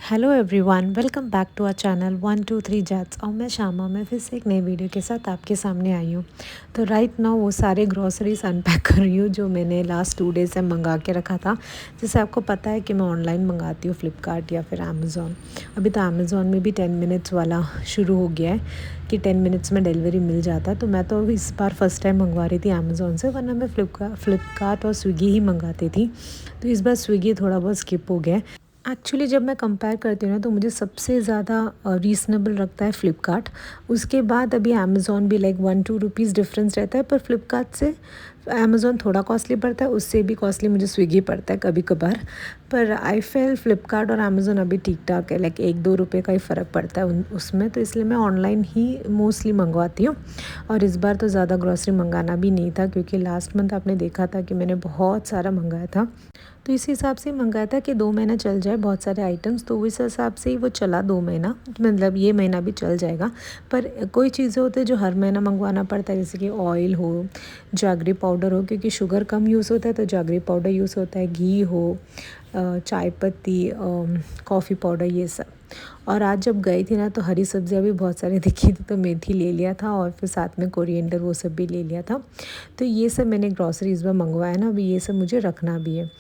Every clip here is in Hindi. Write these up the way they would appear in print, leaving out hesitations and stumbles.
Hello everyone, welcome back to our channel 123 जैट्स। और मैं शामा, मैं फिर से एक नई वीडियो के साथ आपके सामने आई हूँ। तो राइट नाउ वो सारे ग्रॉसरीज अनपैक कर रही हूँ जो मैंने लास्ट 2 डेज से मंगा के रखा था। जैसे आपको पता है कि मैं ऑनलाइन मंगाती हूँ, फ्लिपकार्ट या फिर अमेज़ॉन। अभी तो अमेज़ॉन में भी 10 मिनट्स वाला शुरू हो गया है कि 10 मिनट्स में डिलीवरी मिल जाता है। तो मैं तो इस बार फर्स्ट टाइम मंगवा रही थी अमेज़ॉन से, वरना मैं फ्लिपकार्ट और स्विगी ही मंगाती थी। तो इस बार स्विगी थोड़ा बहुत स्किप हो गया है। एक्चुअली जब मैं कंपेयर करती हूँ ना, तो मुझे सबसे ज़्यादा रीज़नेबल लगता है फ़्लिपकार्ट। उसके बाद अभी अमेज़ॉन भी लाइक 1-2 रुपीज़ डिफरेंस रहता है, पर फ्लिपकार्ट से अमेज़ॉन थोड़ा कॉस्टली पड़ता है, उससे भी कॉस्टली मुझे स्विगी पड़ता है कभी कभार। पर आई फेल फ्लिपकार्ट और अमेज़ॉन अभी ठीक ठाक है, लाइक 1-2 रुपये का ही फ़र्क पड़ता है उसमें। तो इसलिए मैं ऑनलाइन ही मोस्टली मंगवाती हूँ। और इस बार तो ज़्यादा ग्रॉसरी मंगाना भी नहीं था, क्योंकि लास्ट मंथ आपने देखा था कि मैंने बहुत सारा मंगाया था। तो इस हिसाब से मंगाया था कि 2 महीना चल जाए बहुत सारे आइटम्स। तो इस हिसाब से ही वो चला 2 महीना, मतलब ये महीना भी चल जाएगा। पर कोई चीज़ें होती है जो हर महीना मंगवाना पड़ता है, जैसे कि ऑयल हो, जैगरी पाउडर हो, क्योंकि शुगर कम यूज़ होता है तो जैगरी पाउडर यूज़ होता है, घी हो, चाय पत्ती, कॉफ़ी पाउडर, ये सब। और आज जब गई थी ना, तो हरी सब्जियां भी बहुत सारी दिखी थी, तो मेथी ले लिया था और फिर साथ में कोरिएंडर वो सब भी ले लिया था। तो ये सब मैंने ग्रॉसरी इस बार मंगवाया ना, अभी ये सब मुझे रखना भी है।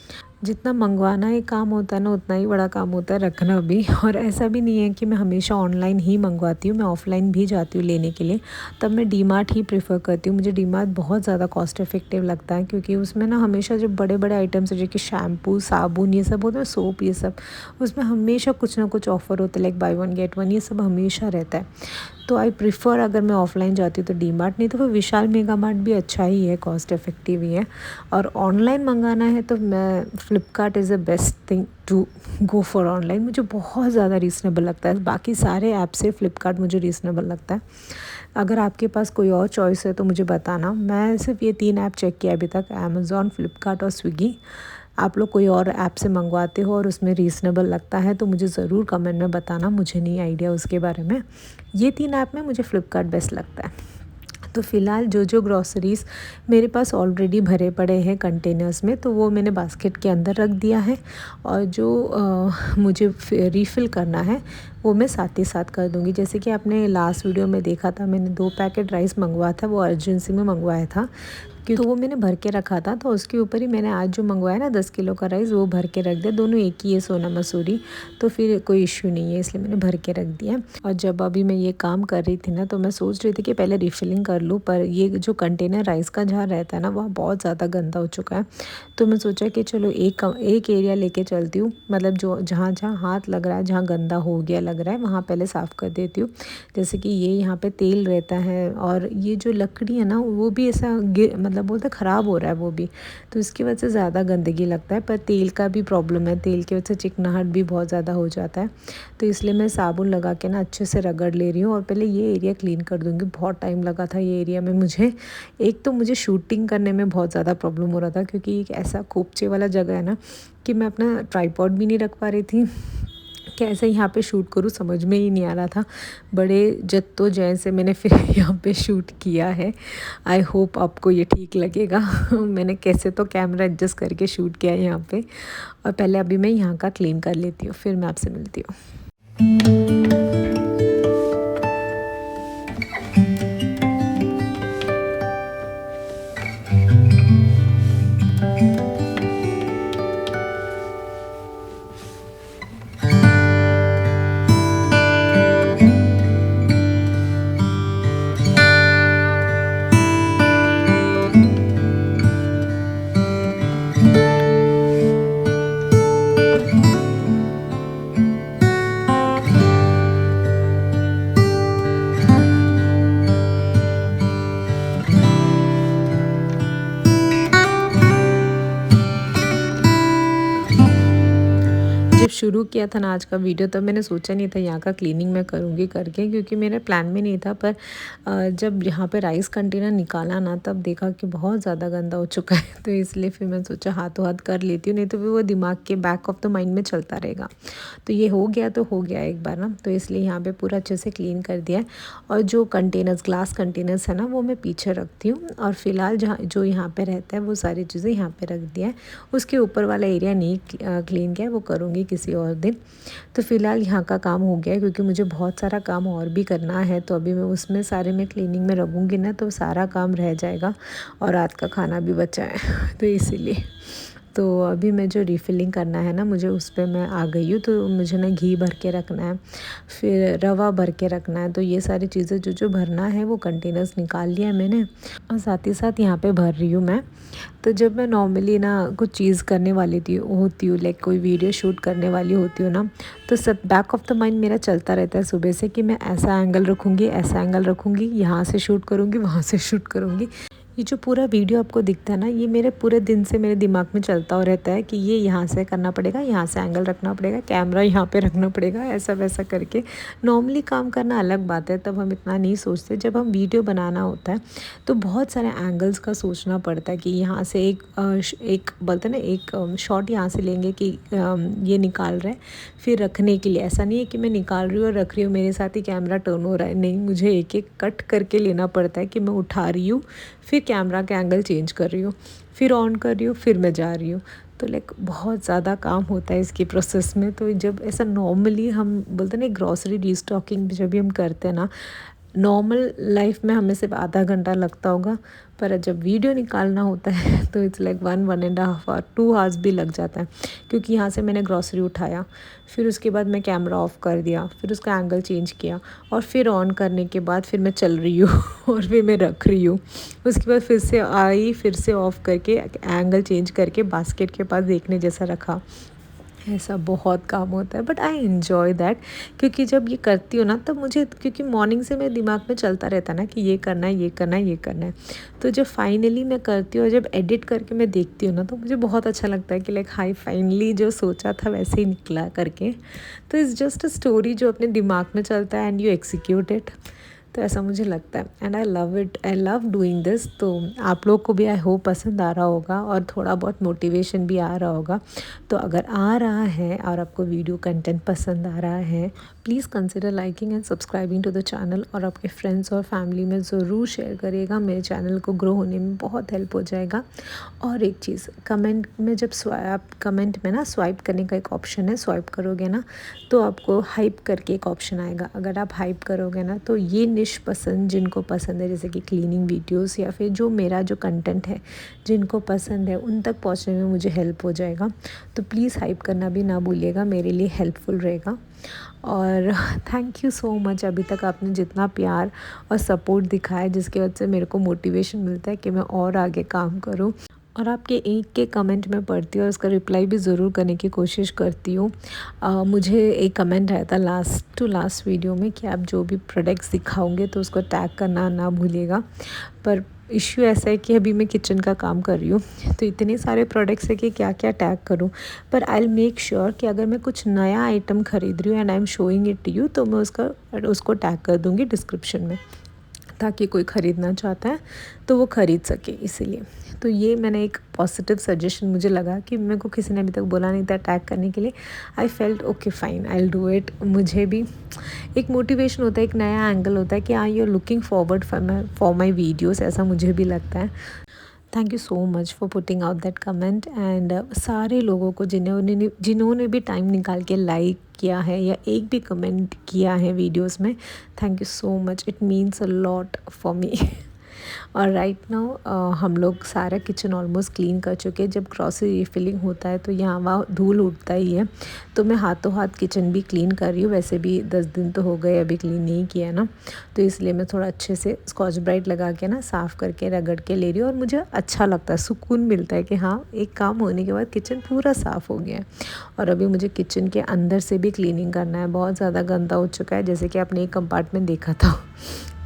जितना मंगवाना एक काम होता है ना, उतना ही बड़ा काम होता है रखना भी। और ऐसा भी नहीं है कि मैं हमेशा ऑनलाइन ही मंगवाती हूँ, मैं ऑफ़लाइन भी जाती हूँ लेने के लिए। तब मैं डीमार्ट ही प्रेफर करती हूँ। मुझे डीमार्ट बहुत ज़्यादा कॉस्ट इफ़ेक्टिव लगता है, क्योंकि उसमें ना हमेशा जो बड़े बड़े आइटम्स है, जैसे कि शैम्पू, साबुन, ये सब होता है, सोप, ये सब, उसमें हमेशा कुछ ना कुछ ऑफ़र होता है, like by one get one, ये सब हमेशा रहता है। तो आई प्रिफ़र, अगर मैं ऑफ़लाइन जाती हूँ तो डीमार्ट, नहीं तो फिर विशाल मेगा मार्ट भी अच्छा ही है, कॉस्ट इफ़ेक्टिव ही है। और ऑनलाइन मंगाना है तो मैं Flipkart is the best thing to go for online. मुझे बहुत ज़्यादा रीज़नेबल लगता है, बाकी सारे ऐप से फ्लिपकार्ट मुझे रीज़नेबल लगता है। अगर आपके पास कोई और चॉइस है तो मुझे बताना। मैं सिर्फ ये 3 ऐप चेक किया अभी तक, अमेज़ॉन, फ्लिपकार्ट और स्विगी। आप लोग कोई और ऐप से मंगवाते हो और उसमें रीज़नेबल लगता है तो मुझे ज़रूर कमेंट में बताना, मुझे नहीं आइडिया उसके बारे में। ये 3 ऐप में मुझे फ्लिपकार्ट बेस्ट लगता है। तो फ़िलहाल जो ग्रॉसरीज़ मेरे पास ऑलरेडी भरे पड़े हैं कंटेनर्स में, तो वो मैंने बास्केट के अंदर रख दिया है। और जो मुझे रीफ़िल करना है वो मैं साथ ही साथ कर दूँगी। जैसे कि आपने लास्ट वीडियो में देखा था, मैंने 2 पैकेट राइस मंगवाया था, वो अर्जेंसी में मंगवाया था, तो वो मैंने भर के रखा था। तो उसके ऊपर ही मैंने आज जो मंगवाया ना 10 किलो का राइस, वो भर के रख दिया। दोनों एक ही है, सोना मसूरी, तो फिर कोई इश्यू नहीं है, इसलिए मैंने भर के रख दिया। और जब अभी मैं ये काम कर रही थी ना, तो मैं सोच रही थी कि पहले रिफ़िलिंग कर लूँ, पर ये जो कंटेनर राइस का जहाँ रहता है ना, वह बहुत ज़्यादा गंदा हो चुका है। तो मैं सोचा कि चलो एक एरिया लेके चलती हूँ, मतलब जो जहाँ जहाँ हाथ लग रहा है, जहाँ गंदा हो गया लग रहा है, वहाँ पहले साफ़ कर देती हूँ। जैसे कि ये यहाँ पे तेल रहता है, और ये जो लकड़ी है ना, वो भी ऐसा मतलब बोलते ख़राब हो रहा है वो भी, तो इसकी वजह से ज़्यादा गंदगी लगता है। पर तेल का भी प्रॉब्लम है, तेल की वजह से चिकनाहट भी बहुत ज़्यादा हो जाता है। तो इसलिए मैं साबुन लगा के ना अच्छे से रगड़ ले रही हूँ, और पहले ये एरिया क्लीन कर दूँगी। बहुत टाइम लगा था ये एरिया में मुझे। एक तो मुझे शूटिंग करने में बहुत ज़्यादा प्रॉब्लम हो रहा था, क्योंकि एक ऐसा खोपचे वाला जगह है ना कि मैं अपना ट्राइपॉड भी नहीं रख पा रही थी। कैसे यहाँ पे शूट करूँ, समझ में ही नहीं आ रहा था। बड़े जद्दोजहद से मैंने फिर यहाँ पे शूट किया है। आई होप आपको ये ठीक लगेगा। मैंने कैसे तो कैमरा एडजस्ट करके शूट किया है यहाँ पे। और पहले अभी मैं यहाँ का क्लीन कर लेती हूँ, फिर मैं आपसे मिलती हूँ। जब शुरू किया था ना आज का वीडियो, तब मैंने सोचा नहीं था यहाँ का क्लीनिंग मैं करूँगी करके, क्योंकि मेरे प्लान में नहीं था। पर जब यहाँ पे राइस कंटेनर निकाला ना, तब देखा कि बहुत ज़्यादा गंदा हो चुका है। तो इसलिए फिर मैं सोचा हाथों हाथ कर लेती हूँ, नहीं तो फिर वो दिमाग के बैक ऑफ द माइंड में चलता रहेगा। तो ये हो गया तो हो गया एक बार ना, तो इसलिए यहाँ पे पूरा अच्छे से क्लीन कर दिया है। और जो कंटेनर्स, ग्लास कंटेनर्स है ना, वो मैं पीछे रखती हूँ। और फिलहाल जहाँ जो यहाँ पे रहता है वो सारी चीज़ें यहाँ पे रख दिया है। उसके ऊपर वाला एरिया नहीं क्लीन किया है, वो करूँगी किसी किसी और दिन। तो फ़िलहाल यहाँ का काम हो गया है, क्योंकि मुझे बहुत सारा काम और भी करना है, तो अभी मैं उसमें सारे में क्लीनिंग में लगूँगी ना तो सारा काम रह जाएगा और रात का खाना भी बचा है तो इसीलिए। तो अभी मैं जो रिफ़िलिंग करना है ना मुझे, उस पे मैं आ गई हूँ। तो मुझे ना घी भर के रखना है, फिर रवा भर के रखना है, तो ये सारी चीज़ें जो जो भरना है वो कंटेनर्स निकाल लिया है मैंने, और साथ ही साथ यहाँ पे भर रही हूँ मैं। तो जब मैं नॉर्मली ना कुछ चीज़ करने वाली होती हूँ, लाइक कोई वीडियो शूट करने वाली होती हूँ ना, तो सब बैक ऑफ द माइंड मेरा चलता रहता है सुबह से कि मैं ऐसा एंगल रखूँगी, ऐसा एंगल रखूँगी, यहाँ से शूट करूँगी, वहाँ से शूट करूँगी। ये जो पूरा वीडियो आपको दिखता है ना, ये मेरे पूरे दिन से मेरे दिमाग में चलता हो रहता है कि ये यहाँ से करना पड़ेगा, यहाँ से एंगल रखना पड़ेगा, कैमरा यहाँ पे रखना पड़ेगा, ऐसा वैसा करके। नॉर्मली काम करना अलग बात है, तब हम इतना नहीं सोचते। जब हम वीडियो बनाना होता है तो बहुत सारे एंगल्स का सोचना पड़ता है कि यहाँ से एक बोलते हैं ना, एक शॉट यहाँ से लेंगे कि ये निकाल रहे हैं, फिर रखने के लिए। ऐसा नहीं है कि मैं निकाल रही हूँ और रख रही हूँ, मेरे साथ ही कैमरा टर्न हो रहा है, नहीं, मुझे एक एक कट करके लेना पड़ता है कि मैं उठा रही हूँ, फिर कैमरा का एंगल चेंज कर रही हूँ, फिर ऑन कर रही हूँ, फिर मैं जा रही हूँ। तो लाइक बहुत ज़्यादा काम होता है इसकी प्रोसेस में। तो जब ऐसा नॉर्मली हम बोलते हैं ना, ग्रॉसरी रीस्टॉकिंग जब भी हम करते हैं ना, नॉर्मल लाइफ में हमें सिर्फ आधा घंटा लगता होगा, पर जब वीडियो निकालना होता है तो इट्स लाइक 1-1.5 आवर, 2 आवर्स भी लग जाता है। क्योंकि यहाँ से मैंने ग्रॉसरी उठाया, फिर उसके बाद मैं कैमरा ऑफ़ कर दिया, फिर उसका एंगल चेंज किया, और फिर ऑन करने के बाद फिर मैं चल रही हूँ और फिर मैं रख रही हूँ। उसके बाद फिर से आई, फिर से ऑफ़ करके एंगल चेंज करके बास्केट के पास देखने जैसा रखा। ऐसा बहुत काम होता है, बट आई एन्जॉय दैट। क्योंकि जब ये करती हूँ ना तब मुझे, क्योंकि मॉर्निंग से मेरे दिमाग में चलता रहता है ना कि ये करना है, ये करना है, ये करना है। तो जब फाइनली मैं करती हूँ और जब एडिट करके मैं देखती हूँ ना, तो मुझे बहुत अच्छा लगता है कि लाइक हाई, फाइनली जो सोचा था वैसे ही निकला करके। तो इट्स जस्ट अ स्टोरी जो अपने दिमाग में चलता है एंड यू एक्सिक्यूट इट। तो ऐसा मुझे लगता है, and I love it, I love doing this. तो आप लोग को भी आई होप पसंद आ रहा होगा और थोड़ा बहुत मोटिवेशन भी आ रहा होगा। तो अगर आ रहा है और आपको वीडियो कंटेंट पसंद आ रहा है, please consider liking and subscribing to the channel, और आपके फ्रेंड्स और फैमिली में ज़रूर शेयर करिएगा। मेरे चैनल को ग्रो होने में बहुत हेल्प हो जाएगा। और एक चीज़, कमेंट में जब कमेंट में ना स्वाइप करने का एक ऑप्शन है, स्वाइप करोगे ना तो आपको हाइप करके एक ऑप्शन आएगा। अगर आप हाइप करोगे ना तो ये निश पसंद, जिनको पसंद है जैसे कि क्लीनिंग वीडियोस या फिर जो मेरा जो कंटेंट है जिनको पसंद है, उन तक पहुंचने में मुझे हेल्प हो जाएगा। तो प्लीज़ हाइप करना भी ना भूलिएगा, मेरे लिए हेल्पफुल रहेगा। और थैंक यू सो मच, अभी तक आपने जितना प्यार और सपोर्ट दिखाया, जिसकी वजह से मेरे को मोटिवेशन मिलता है कि मैं और आगे काम करूं। और आपके एक के कमेंट में पढ़ती हूँ और उसका रिप्लाई भी ज़रूर करने की कोशिश करती हूँ। मुझे एक कमेंट आया था लास्ट टू लास्ट वीडियो में कि आप जो भी प्रोडक्ट्स दिखाओगे तो उसको टैग करना ना भूलिएगा। पर इश्यू ऐसा है कि अभी मैं किचन का काम कर रही हूँ, तो इतने सारे प्रोडक्ट्स है कि क्या क्या टैग करूँ। पर आई विल मेक श्योर कि अगर मैं कुछ नया आइटम ख़रीद रही हूँ and I am showing it to you, तो मैं उसको टैग कर दूँगी डिस्क्रिप्शन में, ताकि कोई ख़रीदना चाहता है तो वो ख़रीद सके। इसीलिए तो ये मैंने एक पॉजिटिव सजेशन मुझे लगा कि मेरे को किसी ने अभी तक बोला नहीं था टैग करने के लिए। I felt okay fine, I will do it. मुझे भी एक मोटिवेशन होता है, एक नया एंगल होता है कि हाँ, you are looking forward for my videos, ऐसा मुझे भी लगता है। Thank you so much for putting out that comment. And सारे लोगों को जिन्होंने भी टाइम निकाल के लाइक किया है या एक भी कमेंट किया है वीडियोस में, thank you so much, it means a lot for me. और राइट नाउ हम लोग सारा किचन ऑलमोस्ट क्लीन कर चुके हैं। जब ग्रॉसरी रिफिलिंग होता है तो यहाँ वहाँ धूल उठता ही है, तो मैं हाथों हाथ किचन भी क्लीन कर रही हूँ। वैसे भी 10 दिन तो हो गए अभी क्लीन नहीं किया ना, तो इसलिए मैं थोड़ा अच्छे से स्कॉच ब्राइट लगा के ना साफ़ करके रगड़ के ले रही हूँ। और मुझे अच्छा लगता है, सुकून मिलता है कि हाँ, एक काम होने के बाद किचन पूरा साफ़ हो गया है। और अभी मुझे किचन के अंदर से भी क्लीनिंग करना है, बहुत ज़्यादा गंदा हो चुका है, जैसे कि आपने एक कंपार्टमेंट देखा था,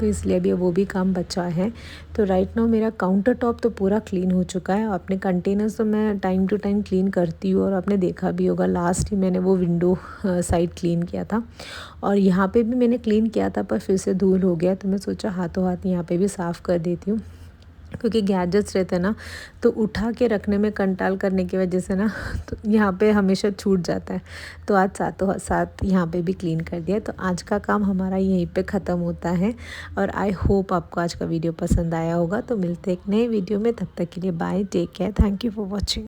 तो इसलिए अभी वो भी काम बचा है। तो राइट नाउ मेरा काउंटर टॉप तो पूरा क्लीन हो चुका है। अपने कंटेनर्स तो मैं टाइम टू टाइम क्लीन करती हूँ, और आपने देखा भी होगा लास्ट ही मैंने वो विंडो साइड क्लीन किया था, और यहाँ पे भी मैंने क्लीन किया था, पर फिर से धूल हो गया, तो मैं सोचा हाथों हाथ यहाँ पे भी साफ़ कर देती हूँ। क्योंकि गैजेट्स रहते हैं ना, तो उठा के रखने में कंटाल करने की वजह से ना तो यहाँ पे हमेशा छूट जाता है। तो आज साथों साथ यहाँ पे भी क्लीन कर दिया। तो आज का काम हमारा यहीं पे ख़त्म होता है। और आई होप आपको आज का वीडियो पसंद आया होगा। तो मिलते हैं एक नए वीडियो में, तब तक के लिए bye, take care, thank you for watching.